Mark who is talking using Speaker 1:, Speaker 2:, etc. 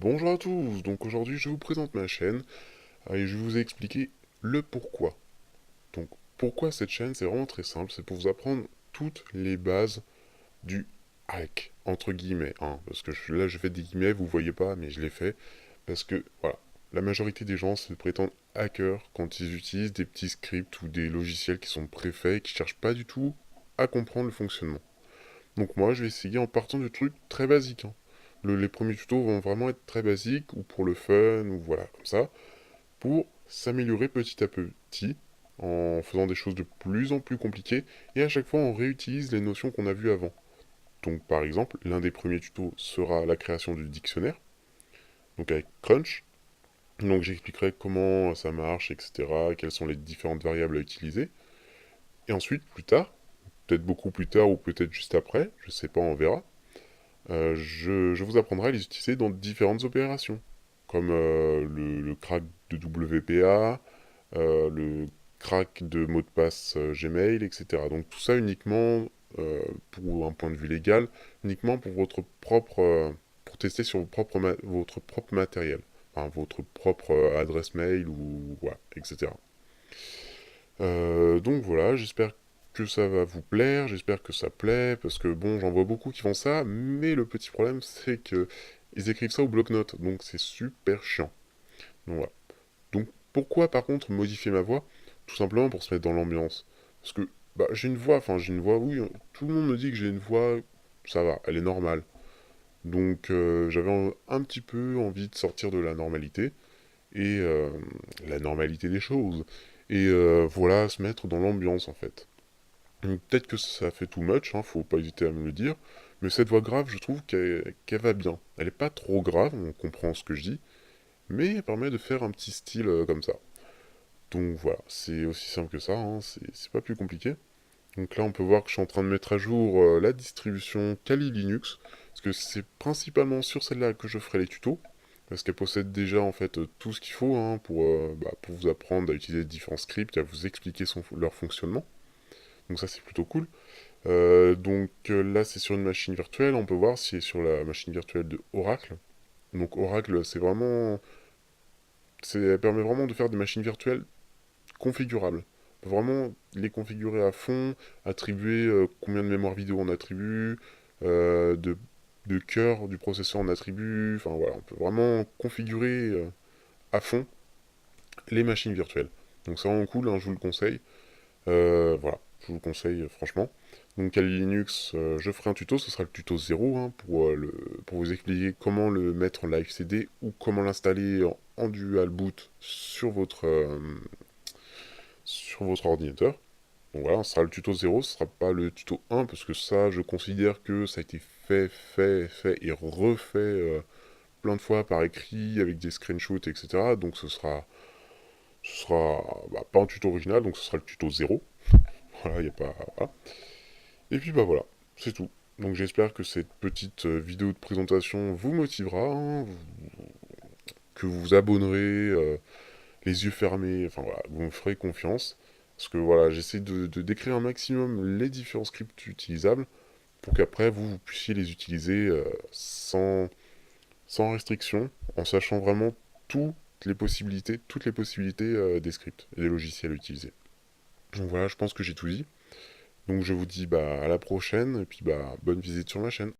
Speaker 1: Bonjour à tous, donc aujourd'hui je vous présente ma chaîne et je vais vous expliquer le pourquoi. Donc pourquoi cette chaîne, c'est vraiment très simple, c'est pour vous apprendre toutes les bases du hack, entre guillemets, hein, parce que là je fais des guillemets, vous voyez pas, mais je les fais, parce que voilà, la majorité des gens se prétendent hackers quand ils utilisent des petits scripts ou des logiciels qui sont préfaits et qui cherchent pas du tout à comprendre le fonctionnement. Donc moi, je vais essayer en partant de trucs très basiques, hein. Les premiers tutos vont vraiment être très basiques, ou pour le fun, ou voilà, comme ça, pour s'améliorer petit à petit, en faisant des choses de plus en plus compliquées, et à chaque fois on réutilise les notions qu'on a vues avant. Donc par exemple, l'un des premiers tutos sera la création du dictionnaire, donc avec Crunch. Donc j'expliquerai comment ça marche, etc., quelles sont les différentes variables à utiliser. Et ensuite, plus tard, peut-être beaucoup plus tard ou peut-être juste après, je sais pas, on verra, je vous apprendrai à les utiliser dans différentes opérations, comme le crack de WPA, le crack de mot de passe Gmail, etc. Donc tout ça uniquement pour un point de vue légal, uniquement pour votre propre, pour tester sur votre propre matériel, enfin votre propre adresse mail ou voilà, etc. Donc voilà, j'espère que ça va vous plaire, j'espère que ça plaît, parce que bon, j'en vois beaucoup qui font ça, mais le petit problème, c'est que ils écrivent ça au bloc-notes, donc c'est super chiant. Donc voilà. Donc pourquoi par contre modifier ma voix? Tout simplement pour se mettre dans l'ambiance. Parce que bah, j'ai une voix, oui, tout le monde me dit que j'ai une voix, ça va, elle est normale. Donc j'avais un petit peu envie de sortir de la normalité, et la normalité des choses. Et voilà, se mettre dans l'ambiance en fait. Donc, peut-être que ça fait too much, hein, faut pas hésiter à me le dire, mais cette voix grave, je trouve qu'elle va bien. Elle est pas trop grave, on comprend ce que je dis, mais elle permet de faire un petit style comme ça. Donc voilà, c'est aussi simple que ça, hein, c'est pas plus compliqué. Donc là, on peut voir que je suis en train de mettre à jour la distribution Kali Linux, parce que c'est principalement sur celle-là que je ferai les tutos, parce qu'elle possède déjà en fait tout ce qu'il faut hein, pour vous apprendre à utiliser différents scripts et à vous expliquer leur fonctionnement. Donc ça, c'est plutôt cool. Là, c'est sur une machine virtuelle, on peut voir si c'est sur la machine virtuelle de Oracle. Donc Oracle, elle permet vraiment de faire des machines virtuelles configurables. On peut vraiment les configurer à fond, attribuer combien de mémoire vidéo on attribue, de cœur du processeur on attribue, enfin voilà, on peut vraiment configurer à fond les machines virtuelles. Donc c'est vraiment cool, hein, je vous le conseille. Voilà, je vous le conseille franchement. Donc à Linux, je ferai un tuto, ce sera le tuto 0 hein, pour vous expliquer comment le mettre en live CD ou comment l'installer en dual boot sur votre ordinateur. Donc voilà, ce sera le tuto 0, ce sera pas le tuto 1 parce que ça, je considère que ça a été fait et refait plein de fois par écrit avec des screenshots, etc. Donc ce sera pas un tuto original, donc ce sera le tuto 0. Voilà, il a pas. Voilà. Et puis bah voilà, c'est tout. Donc j'espère que cette petite vidéo de présentation vous motivera, hein, que vous vous abonnerez les yeux fermés, enfin voilà, vous me ferez confiance. Parce que voilà, j'essaie de décrire un maximum les différents scripts utilisables pour qu'après vous puissiez les utiliser sans restriction, en sachant vraiment toutes les possibilités des scripts et des logiciels utilisés. Donc voilà, je pense que j'ai tout dit. Donc je vous dis bah à la prochaine et puis bah bonne visite sur ma chaîne.